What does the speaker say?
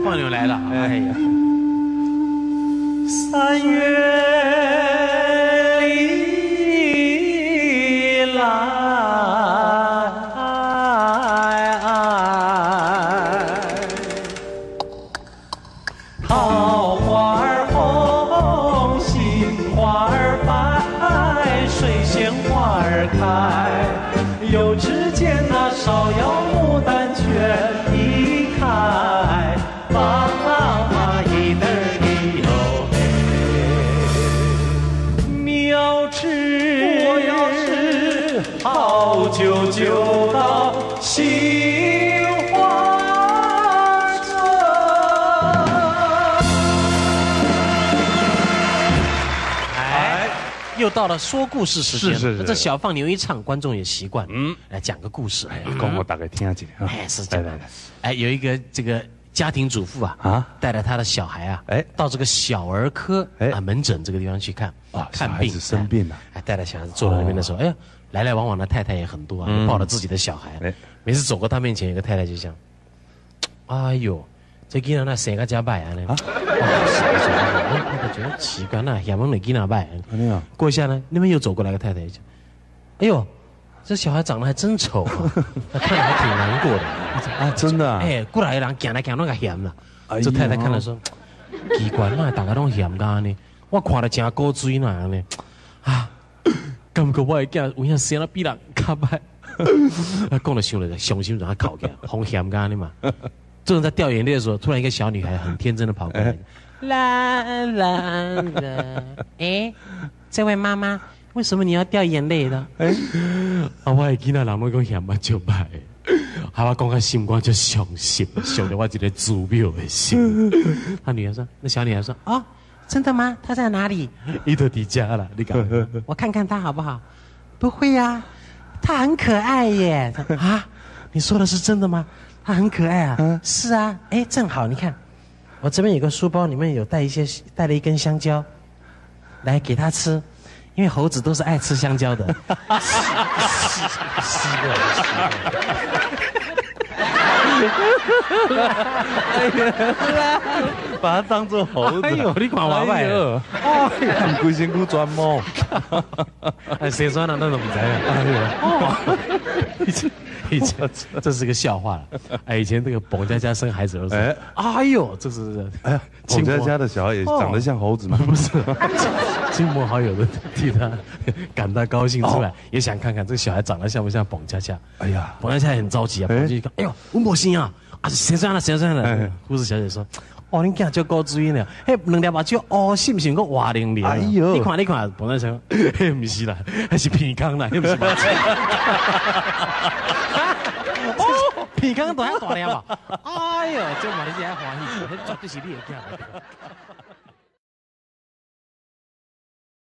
放牛来了，哎呀，三月里来，桃花儿红，杏花儿白，水仙花儿开。又只见那芍药牡丹全已开，爸妈一对儿的哟嘿。你要吃，我要吃，好酒就到杏花村。哎，又到了说故事时间。是。这小放牛一唱，观众也习惯。来讲个故事。哎，讲我大概听下去。哎，是这样。来。哎，有一个这个家庭主妇啊，带着他的小孩啊，到这个小儿科门诊这个地方去看看病，生病了。哎，带着小孩子坐在那边的时候，哎呀，来来往往的太太也很多啊，抱着自己的小孩。每次走过他面前，有个太太就讲：“哎呦，这囡仔那生个假摆啊呢。”太太觉得奇怪，那嫌我那囡仔摆。过一下呢，那边又走过来个太太讲：“哎呦。”这小孩长得还真丑啊，看着还挺难过的啊，真的啊！哎，过来的人行来行那个嫌了。这太太看了说：“奇怪，那大家都嫌干呢？我看了真古锥那样呢。啊，感觉我的囝有影生了比人较歹。”讲了想了，伤心让他哭起来，红嫌干的嘛。正在掉眼泪的时候，突然一个小女孩很天真的跑过来，啦啦啦，哎，这位妈妈。为什么你要掉眼泪呢？哎，我的囡仔人都讲嫌我就歹，我讲个心肝就伤心，伤得我一个猪庙的心。他女儿说，那小女孩说，哦，真的吗？他在哪里？伊都在家了，你搞，我看看他好不好？不会呀，他很可爱耶。啊，你说的是真的吗？他很可爱啊。是啊，哎，正好你看，我这边有个书包，里面有带了一根香蕉，来给他吃。因为猴子都是爱吃香蕉的，把它当做猴子。哎呦，你看我摆哦，你规身躯转毛，哎，谁说呢？那都不知道。哎呦，以前这是个笑话了。哎，以前这个彭佳佳生孩子的时候，哎呦，这是哎呀，彭佳佳的小孩也长得像猴子吗？不是，亲朋好友都替他感到高兴之外，也想看看这个小孩长得像不像彭佳佳。哎呀，彭佳佳很着急啊，跑去看，哎呦，温博兴啊，啊，谁算了？护士小姐说。哦，你囝叫高主音了，嘿，两粒目睭哦，是不是个活灵灵？哎呦，你看，彭佳佳，嘿，不是啦，还是鼻孔啦，那不是目睭。哦，鼻孔大粒嘛，哎呦，这嘛你还欢喜，那绝对是你的囝。